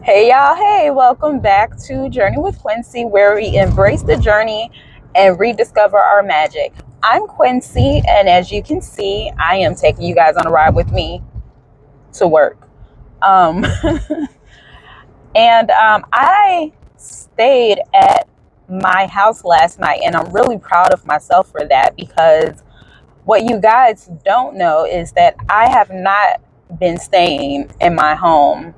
Hey y'all, hey, welcome back to Journey with Quincy, where we embrace the journey and rediscover our magic. I'm Quincy, and as you can see, I am taking you guys on a ride with me to work. Um, I stayed at my house last night, and I'm really proud of myself for that because what you guys don't know is that I have not been staying in my home.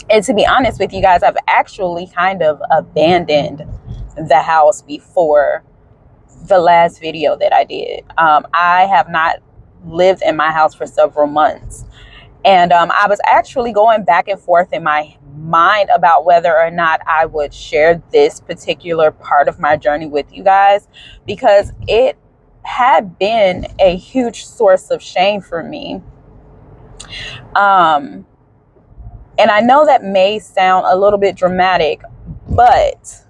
And to be honest with you guys, I've actually kind of abandoned the house before the last video that I did. I have not lived in my house for several months. And I was actually going back and forth in my mind about whether or not I would share this particular part of my journey with you guys, because it had been a huge source of shame for me. And I know that may sound a little bit dramatic, but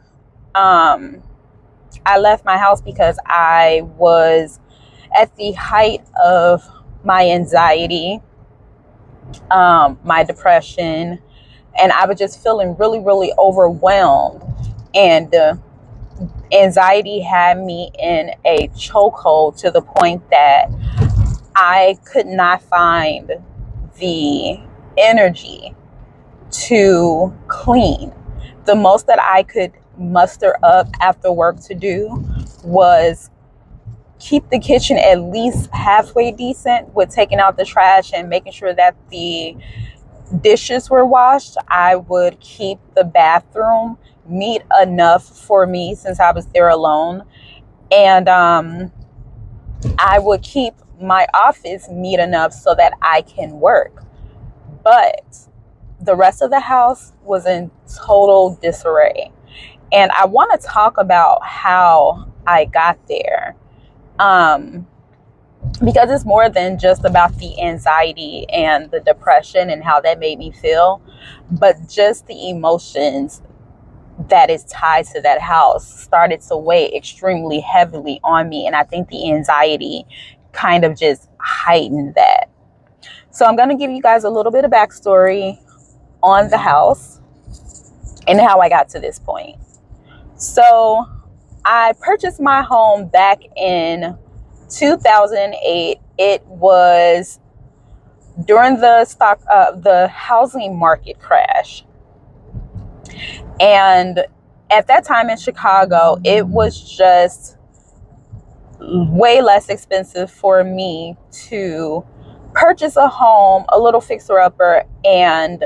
I left my house because I was at the height of my anxiety, my depression, and I was just feeling really, really overwhelmed. And anxiety had me in a chokehold to the point that I could not find the energy to clean. The most that I could muster up after work to do was keep the kitchen at least halfway decent with taking out the trash and making sure that the dishes were washed. I would keep the bathroom neat enough for me since I was there alone. And I would keep my office neat enough so that I can work. But the rest of the house was in total disarray. And I want to talk about how I got there. Because it's more than just about the anxiety and the depression and how that made me feel, but just the emotions that is tied to that house started to weigh extremely heavily on me. And I think the anxiety kind of just heightened that. So I'm going to give you guys a little bit of backstory on the house and how I got to this point. So I purchased my home back in 2008. It was during the housing market crash. And at that time in Chicago, it was just way less expensive for me to purchase a home, a little fixer-upper, and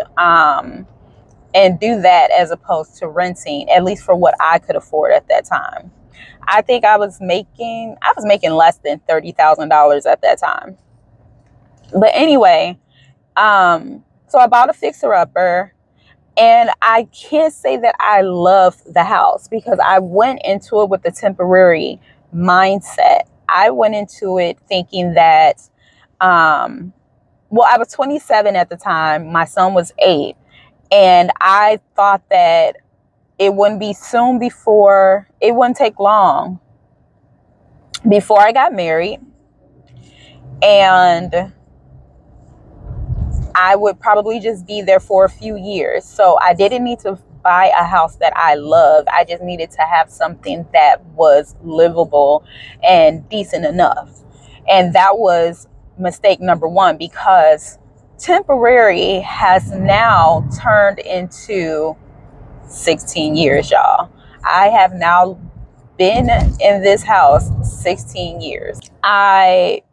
do that as opposed to renting, at least for what I could afford at that time. I think I was making less than $30,000 at that time. But anyway, so I bought a fixer-upper, and I can't say that I loved the house because I went into it with a temporary mindset. I went into it thinking that I was 27 at the time. My son was 8. And I thought that it wouldn't take long before I got married. And I would probably just be there for a few years. So I didn't need to buy a house that I loved. I just needed to have something that was livable and decent enough. And that was mistake number one, because temporary has now turned into 16 years, y'all. I have now been in this house 16 years. I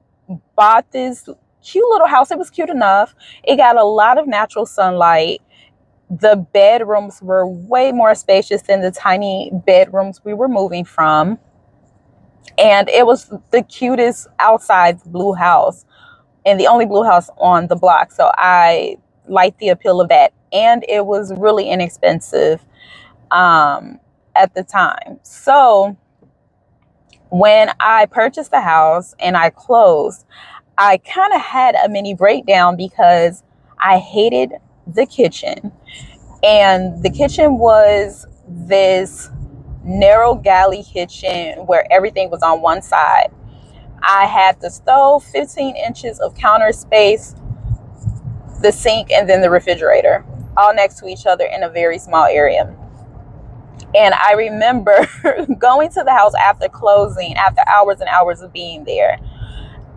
bought this cute little house. It was cute enough. It got a lot of natural sunlight. The bedrooms were way more spacious than the tiny bedrooms we were moving from. And it was the cutest outside blue house, and the only blue house on the block. So I liked the appeal of that. And it was really inexpensive at the time. So when I purchased the house and I closed, I kind of had a mini breakdown because I hated the kitchen. And the kitchen was this narrow galley kitchen where everything was on one side. I had the stove, 15 inches of counter space, the sink, and then the refrigerator. all next to each other in a very small area. And I remember going to the house after closing, after hours and hours of being there.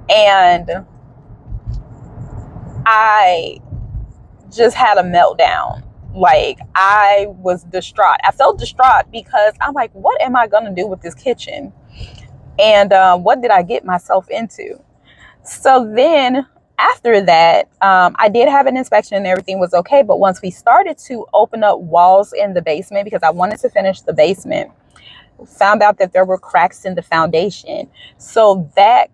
And I just had a meltdown. Like, I was distraught. I felt distraught because I'm like, what am I going to do with this kitchen? And what did I get myself into? So then after that, I did have an inspection and everything was okay. But once we started to open up walls in the basement, because I wanted to finish the basement, found out that there were cracks in the foundation. So that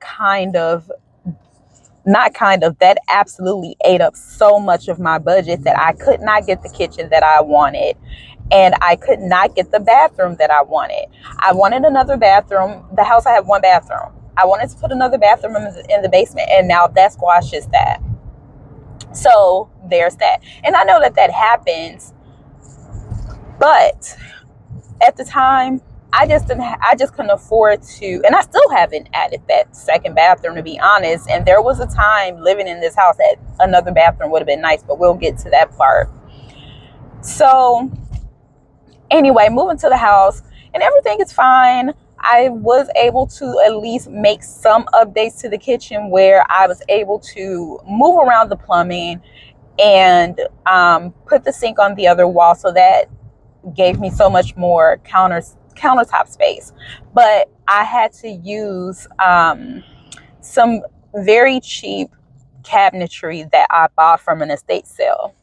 that absolutely ate up so much of my budget that I could not get the kitchen that I wanted. And I could not get the bathroom that I wanted. I wanted another bathroom. The house, I have one bathroom. I wanted to put another bathroom in the basement, and now that squashes that. So there's that. And I know that happens, but at the time, I just couldn't afford to, and I still haven't added that second bathroom, to be honest. And there was a time living in this house that another bathroom would have been nice, but we'll get to that part. So anyway, moving to the house, and everything is fine. I was able to at least make some updates to the kitchen where I was able to move around the plumbing and put the sink on the other wall. So that gave me so much more countertop space. But I had to use some very cheap cabinetry that I bought from an estate sale.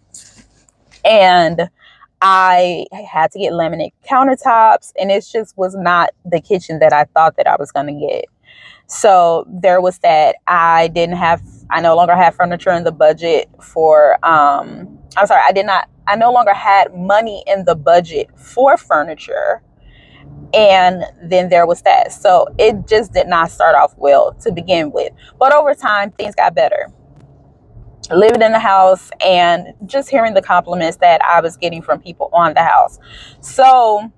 And I had to get laminate countertops, and it just was not the kitchen that I thought that I was going to get. So there was that. I no longer have furniture in the budget for, I no longer had money in the budget for furniture. And then there was that. So it just did not start off well to begin with. But over time, things got better. Living in the house and just hearing the compliments that I was getting from people on the house. So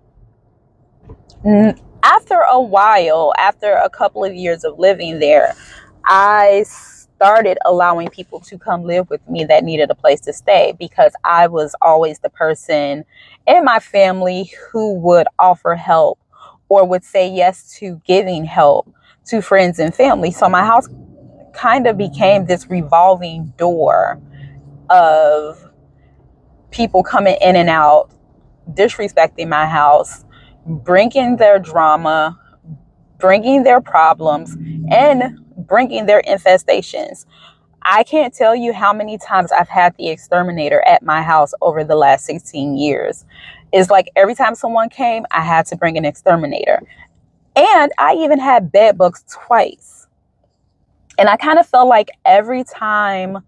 after a while, after a couple of years of living there, I started allowing people to come live with me that needed a place to stay, because I was always the person in my family who would offer help or would say yes to giving help to friends and family. So my house kind of became this revolving door of people coming in and out, disrespecting my house, bringing their drama, bringing their problems, and bringing their infestations. I can't tell you how many times I've had the exterminator at my house over the last 16 years. It's like every time someone came, I had to bring an exterminator. And I even had bed bugs twice. And I kind of felt like every time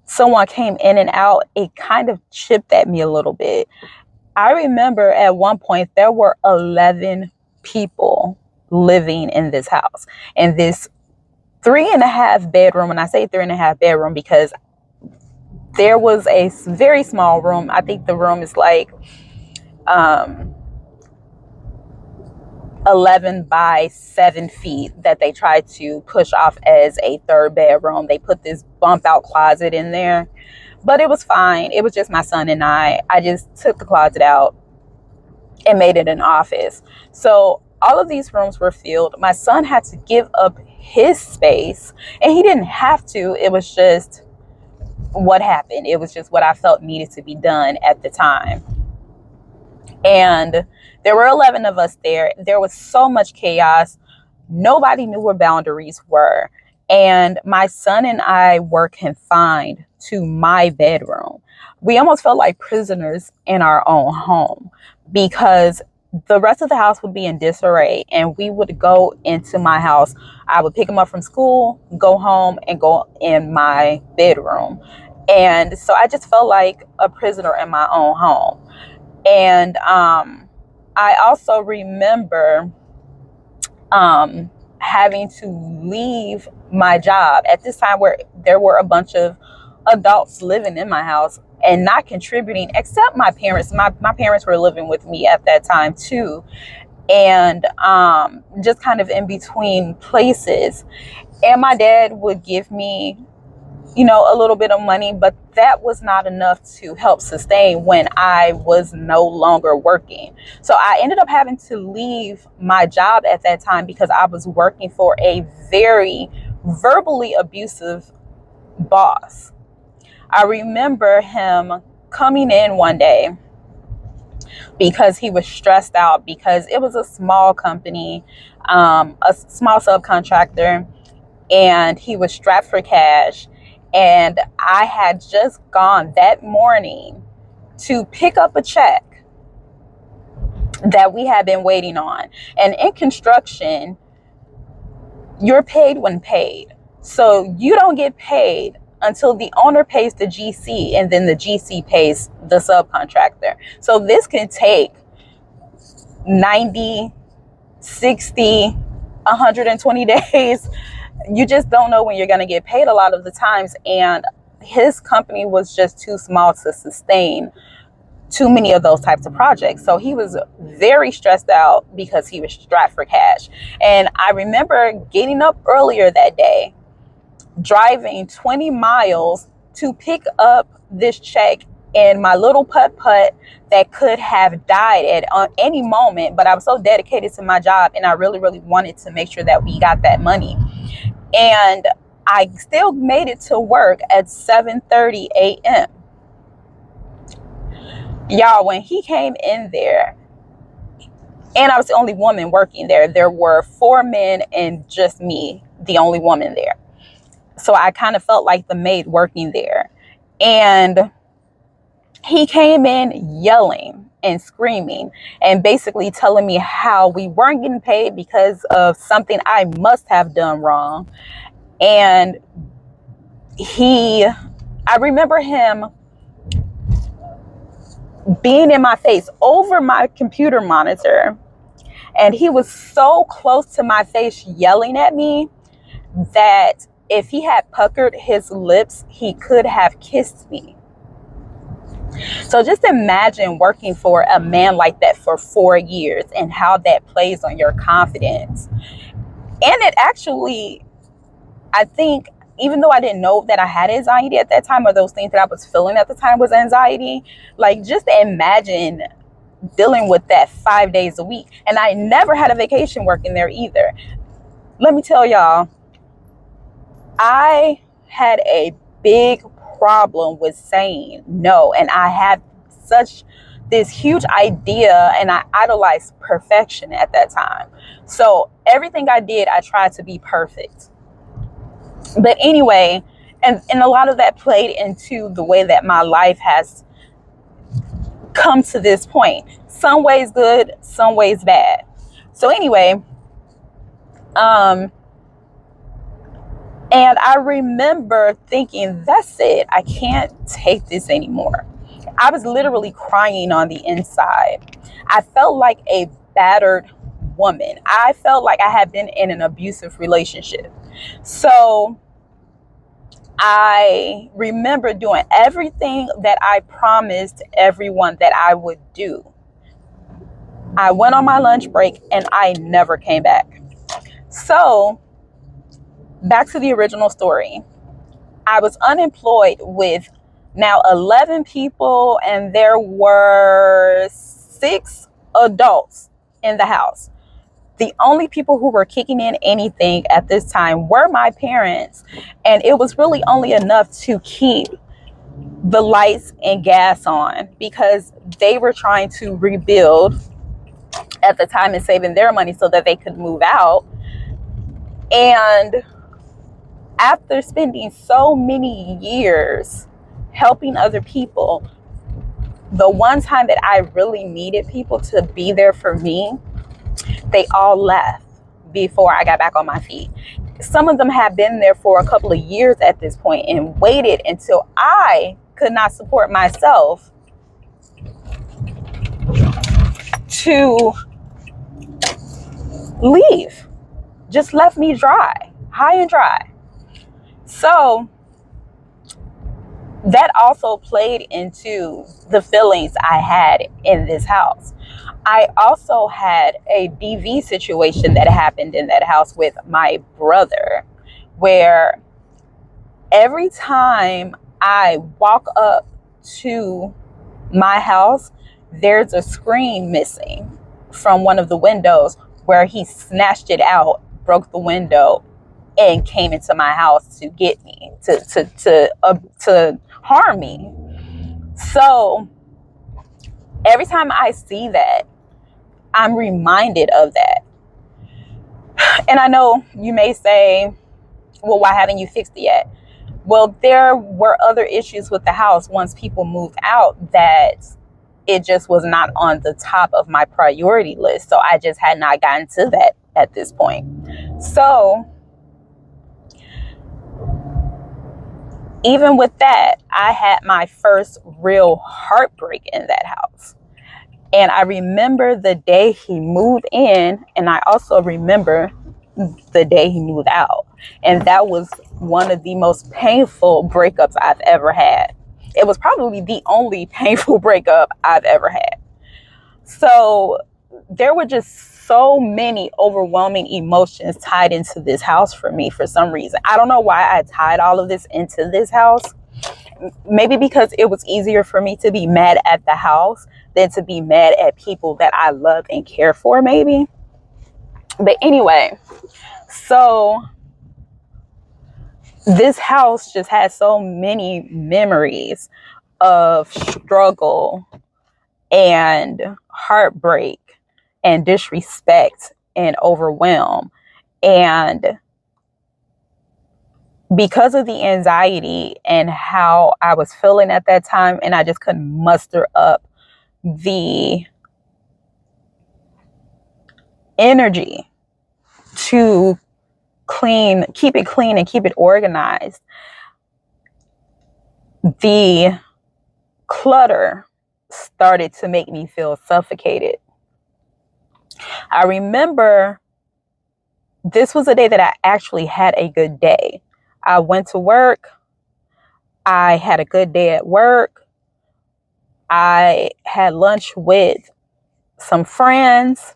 someone came in and out, it kind of chipped at me a little bit. I remember at one point there were 11 people living in this house, in this 3.5 bedroom. And I say 3.5 bedroom because there was a very small room. I think the room is like 11 by 7 feet that they tried to push off as a third bedroom. They put this bump out closet in there, but it was fine. It was just my son and I just took the closet out and made it an office. So all of these rooms were filled. My son had to give up his space, and he didn't have to. It was just what happened. It was just what I felt needed to be done at the time. And there were 11 of us there. There was so much chaos. Nobody knew where boundaries were. And my son and I were confined to my bedroom. We almost felt like prisoners in our own home, because the rest of the house would be in disarray, and we would go into my house. I would pick him up from school, go home, and go in my bedroom. And so I just felt like a prisoner in my own home. And I also remember having to leave my job at this time, where there were a bunch of adults living in my house and not contributing, except my parents. My parents were living with me at that time too, and just kind of in between places. And my dad would give me a little bit of money, but that was not enough to help sustain when I was no longer working. So I ended up having to leave my job at that time because I was working for a very verbally abusive boss. I remember him coming in one day because he was stressed out because it was a small company, a small subcontractor, and he was strapped for cash. And I had just gone that morning to pick up a check that we had been waiting on. And in construction, you're paid when paid. So you don't get paid until the owner pays the GC, and then the GC pays the subcontractor. So this can take 90, 60, 120 days. You just don't know when you're going to get paid a lot of the times. And his company was just too small to sustain too many of those types of projects. So he was very stressed out because he was strapped for cash. And I remember getting up earlier that day, driving 20 miles to pick up this check in my little putt-putt that could have died at any moment. But I was so dedicated to my job, and I really, really wanted to make sure that we got that money. And I still made it to work at 7:30 a.m. Y'all, when he came in there, and I was the only woman working there, there were 4 men and just me, the only woman there. So I kind of felt like the maid working there. And he came in yelling and screaming and basically telling me how we weren't getting paid because of something I must have done wrong. And I remember him being in my face over my computer monitor, and he was so close to my face yelling at me that if he had puckered his lips, he could have kissed me. So just imagine working for a man like that for 4 years and how that plays on your confidence. And it actually, I think, even though I didn't know that I had anxiety at that time, or those things that I was feeling at the time was anxiety, like just imagine dealing with that 5 days a week. And I never had a vacation working there either. Let me tell y'all, I had a big problem with saying no, and I had this huge idea, and I idolized perfection at that time. So everything I did, I tried to be perfect. But anyway, and a lot of that played into the way that my life has come to this point. Some ways good, some ways bad. So anyway, and I remember thinking, that's it. I can't take this anymore. I was literally crying on the inside. I felt like a battered woman. I felt like I had been in an abusive relationship. So I remember doing everything that I promised everyone that I would do. I went on my lunch break and I never came back. So back to the original story. I was unemployed with now 11 people, and there were 6 adults in the house. The only people who were kicking in anything at this time were my parents, and it was really only enough to keep the lights and gas on because they were trying to rebuild at the time and saving their money so that they could move out. And after spending so many years helping other people, the one time that I really needed people to be there for me, they all left before I got back on my feet. Some of them had been there for a couple of years at this point and waited until I could not support myself to leave. Just left me dry, high and dry. So that also played into the feelings I had in this house. I also had a DV situation that happened in that house with my brother, where Every time I walk up to my house, there's a screen missing from one of the windows where he snatched it out, broke the window, and came into my house to get me, to harm me. So every time I see that, I'm reminded of that. And I know you may say, well, why haven't you fixed it yet? Well, there were other issues with the house once people moved out that it just was not on the top of my priority list. So I just had not gotten to that at this point. So even with that, I had my first real heartbreak in that house. And I remember the day he moved in, and I also remember the day he moved out. And that was one of the most painful breakups I've ever had. It was probably the only painful breakup I've ever had. So there were just so many overwhelming emotions tied into this house for me for some reason. I don't know why I tied all of this into this house. Maybe because it was easier for me to be mad at the house than to be mad at people that I love and care for, maybe. But anyway, so this house just has so many memories of struggle and heartbreak and disrespect and overwhelm. And because of the anxiety and how I was feeling at that time, and I just couldn't muster up the energy to keep it clean and keep it organized, the clutter started to make me feel suffocated. I remember this was a day that I actually had a good day. I went to work. I had a good day at work. I had lunch with some friends,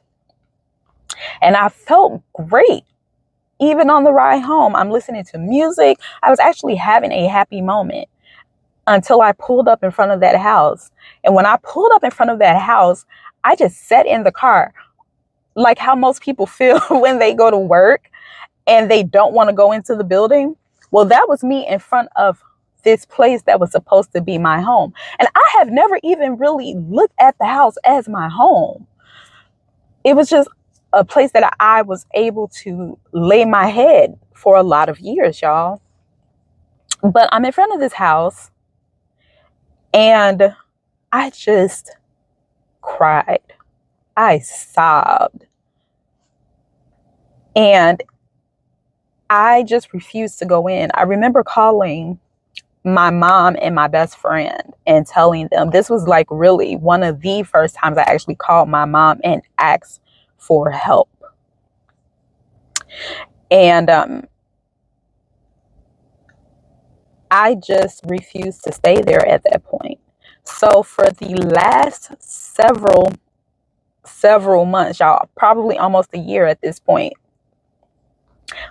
and I felt great. Even on the ride home, I'm listening to music. I was actually having a happy moment until I pulled up in front of that house. And when I pulled up in front of that house, I just sat in the car, like how most people feel when they go to work and they don't want to go into the building. Well, that was me in front of this place that was supposed to be my home. And I have never even really looked at the house as my home. It was just a place that I was able to lay my head for a lot of years, y'all. But I'm in front of this house and I just cried. I sobbed. And I just refused to go in. I remember calling my mom and my best friend and telling them, this was like really one of the first times I actually called my mom and asked for help. And I just refused to stay there at that point. So for the last several months, y'all, probably almost a year at this point,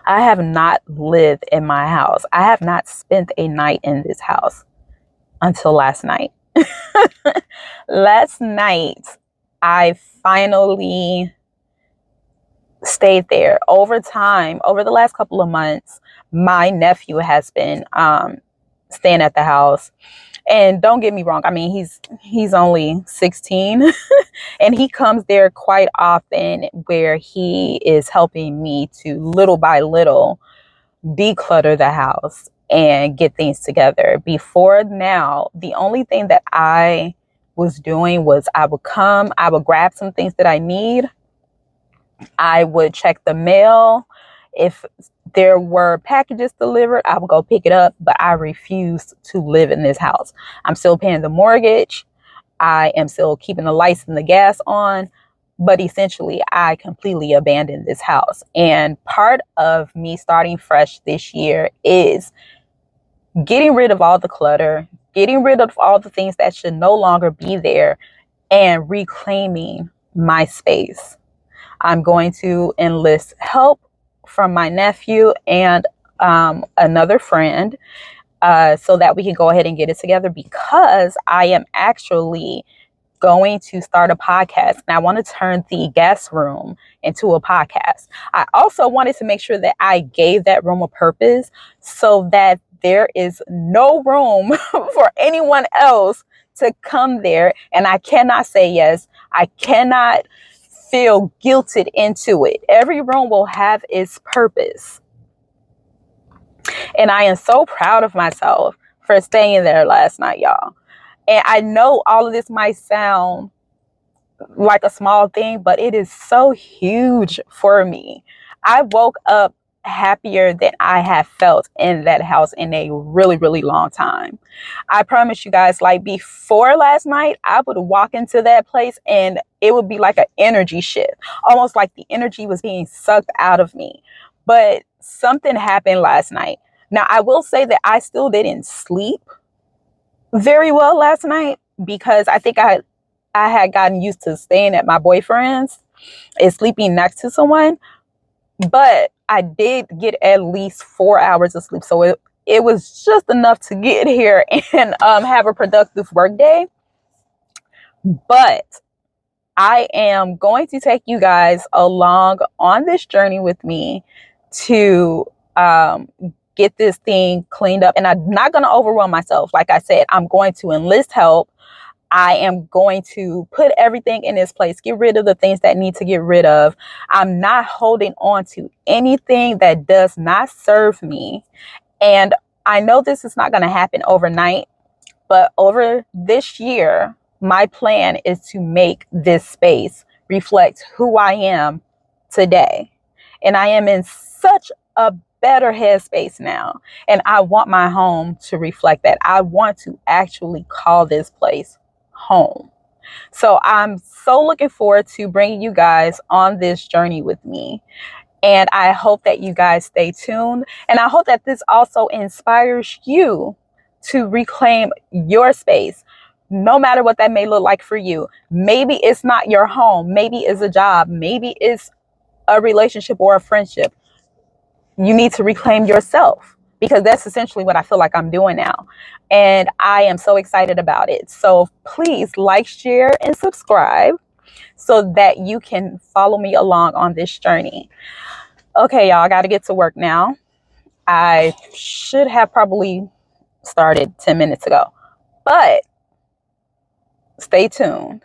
I have not lived in my house. I have not spent a night in this house until last night. Last night, I finally stayed there. Over time, over the last couple of months, my nephew has been staying at the house. And don't get me wrong, I mean, he's only 16 and he comes there quite often where he is helping me to little by little declutter the house and get things together. Before now, the only thing that I was doing was I would grab some things that I need. I would check the mail. If there were packages delivered, I would go pick it up, but I refused to live in this house. I'm still paying the mortgage. I am still keeping the lights and the gas on, but essentially I completely abandoned this house. And part of me starting fresh this year is getting rid of all the clutter, getting rid of all the things that should no longer be there, and reclaiming my space. I'm going to enlist help from my nephew and another friend so that we can go ahead and get it together, because I am actually going to start a podcast, and I want to turn the guest room into a podcast. I also wanted to make sure that I gave that room a purpose so that there is no room for anyone else to come there, and I cannot say yes. I cannot feel guilted into it. Every room will have its purpose. And I am so proud of myself for staying there last night, y'all. And I know all of this might sound like a small thing, but it is so huge for me. I woke up happier than I have felt in that house in a really, really long time. I promise you guys, like before last night, I would walk into that place and it would be like an energy shift, almost like the energy was being sucked out of me. But something happened last night. Now, I will say that I still didn't sleep very well last night because I think I had gotten used to staying at my boyfriend's and sleeping next to someone, but I did get at least 4 hours of sleep. So it was just enough to get here and have a productive work day. But I am going to take you guys along on this journey with me to get this thing cleaned up. And I'm not going to overwhelm myself. Like I said, I'm going to enlist help. I am going to put everything in its place, get rid of the things that need to get rid of. I'm not holding on to anything that does not serve me. And I know this is not going to happen overnight, but over this year, my plan is to make this space reflect who I am today. And I am in such a better headspace now. And I want my home to reflect that. I want to actually call this place home. So I'm so looking forward to bringing you guys on this journey with me. And I hope that you guys stay tuned. And I hope that this also inspires you to reclaim your space, no matter what that may look like for you. Maybe it's not your home. Maybe it's a job. Maybe it's a relationship or a friendship. You need to reclaim yourself, because that's essentially what I feel like I'm doing now. And I am so excited about it. So please like, share, and subscribe so that you can follow me along on this journey. Okay, y'all, I got to get to work now. I should have probably started 10 minutes ago, but stay tuned.